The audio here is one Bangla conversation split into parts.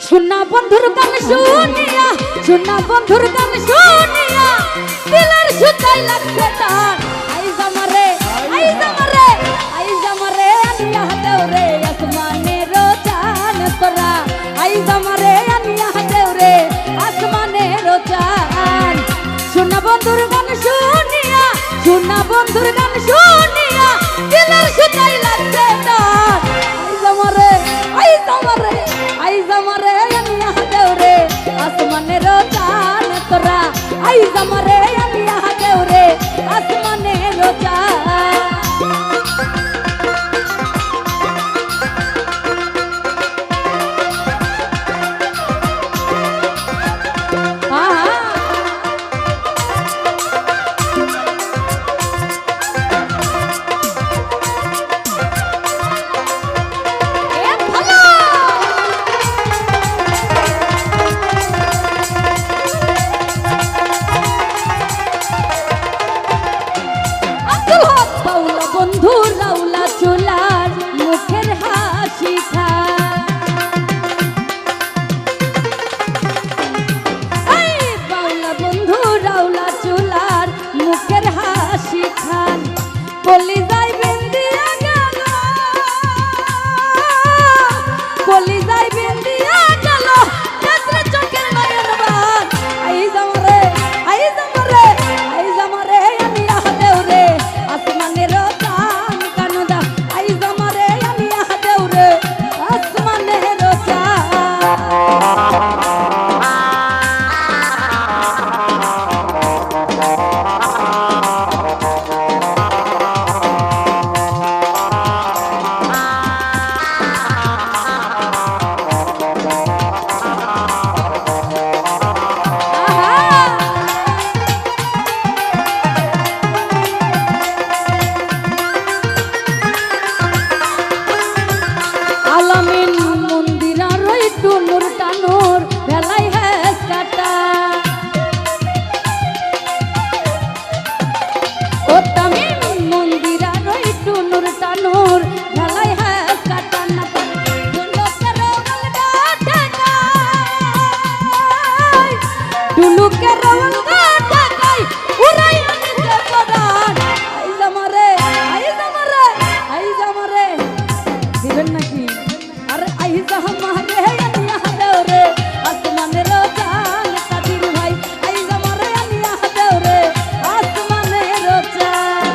শুনা বন্ধুর গান শুনিয়া, শুনা বন্ধুর গান শুনিয়া দিলের সুতাই লাগছে তার। আইজ আমারে, আইজ আমারে, আইজ আমারে আনিয়া দেও রে আসমানের চাঁদ তোরা। আইজ আমারে আনিয়া দেও রে আসমানের চাঁদ। শুনা বন্ধুর গান শুনিয়া, শুনা বন্ধুর গান শুনিয়া দিলের সুতাই লাগছে তার। আইজ আমারে, আইজ আমারে, আইজ আমারে আনিয়া দেও রে আসমানের চাঁদ তোরা। আইজ আমারে আনিয়া দেও রে আসমানের চাঁদ। বন্ধু রাউলা চুলার মুখের হাসি খা, বাউলা বন্ধু রাউলা চুলার মুখের হাসি খান। কলি যাই বিন্দিয়া গেল, কলি যাই বিন্দিয়া গেল নেত্রে চোখের নয়ন বান। আইজ আমারে, আইজ আমারে, আইজ আমারে আনিয়া দেও রে আসমানের চাঁদ কানুদা। আইজ আমারে আনিয়া দেও রে আসমানের চাঁদ। আলামিন মন্দিরা রই টুনুর টানুর ভেলাই হেস কাটা, ও তামিম মন্দিরা রই টুনুর টানুর ভেলাই হেস কাটা। না টুলুকের রওলগা ঢাকাই, টুলুকের রওলগা ঢাকাই উড়াই আনিছে পরাণ। আইজ আমারে, আইজ আমারে, আইজ আমারে দিবেন নাকি? আরে আইজ আমারে আনিয়া দেও রে আসমানের চাঁদ কাদির ভাই। আইজ আমারে আনিয়া দেও রে আসমানের চাঁদ।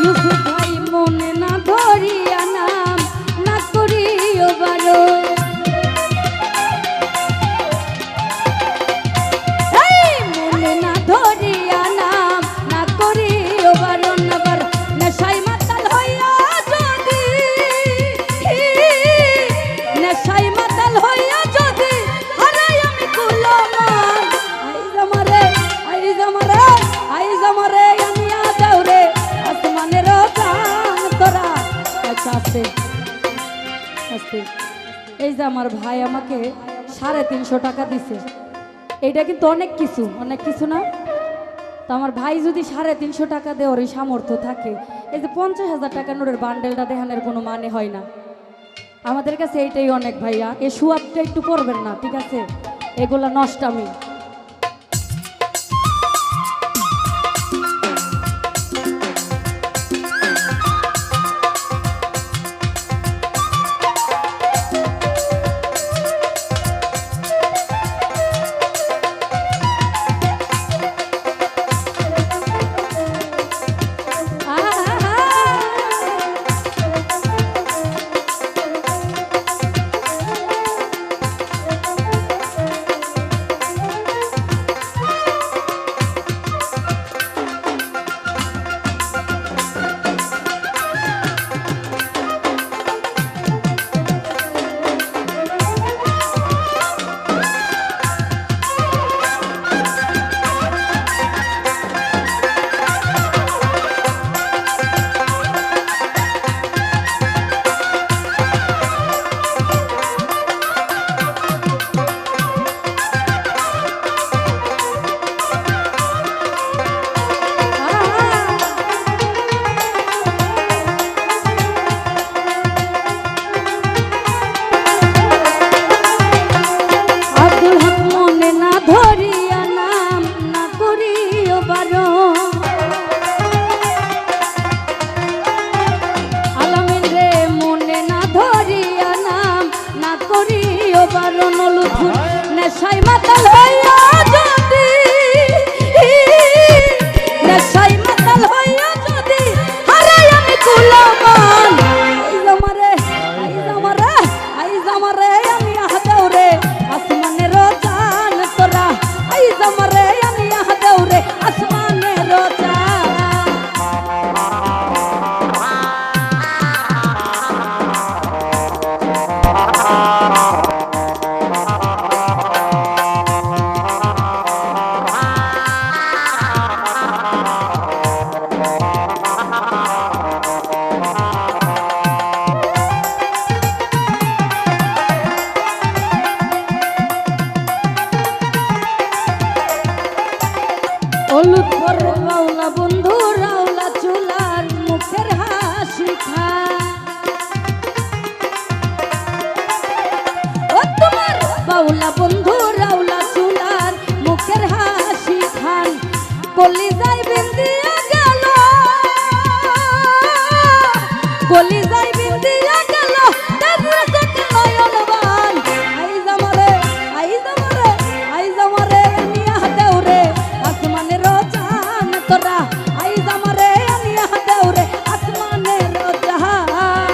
ইউসুফ ভাই মনে না ধরিয়া নাম না করিও বারো, মনে না ধরিয়া নাম না করিও বারণ। আবার নেশাই মাতাল হইয়া যদি, নেশাই মাতাল হইয়া যদি হারাই আমি কুলমান। আইজ আমারে, আইজ আমারে, আইজ আমারে আনিয়া দেও রে আসমানের চাঁদ তোরা। আচ্ছা আস্তে আস্তে। এই যে আমার ভাই আমাকে 350 টাকা দিছে, এইটা কিন্তু অনেক কিছু, অনেক কিছু না? তো আমার ভাই যদি 350 টাকা দেওয়ার ওই সামর্থ্য থাকে, এই যে 50,000 টাকা নোটের বান্ডেলটা দেখানোর কোনো মানে হয় না। আমাদের কাছে এইটাই অনেক ভাইয়া। এ সুয়াদটা একটু করবেন না, ঠিক আছে? এগুলা নষ্টামি। হলুদ পর রাউলা বন্ধু রাউলা চুলার মুখের হাসি খা ও তোমার বাউলা বন্ধু রাউলা চুলার মুখের হাসি খান কলি যাই বিন্দিয়া গেল কলি যাই বিন্দিয়া গেল তেজরা চোখে নয়ন বান আইজ আমারে আইজ আমারে আইজ আমারে নিয়া দেউরে আসমানের চান তোরা আইজ আমারে নিয়া দেউরে আসমানের চান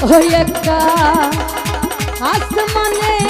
ওই একটা আসমানে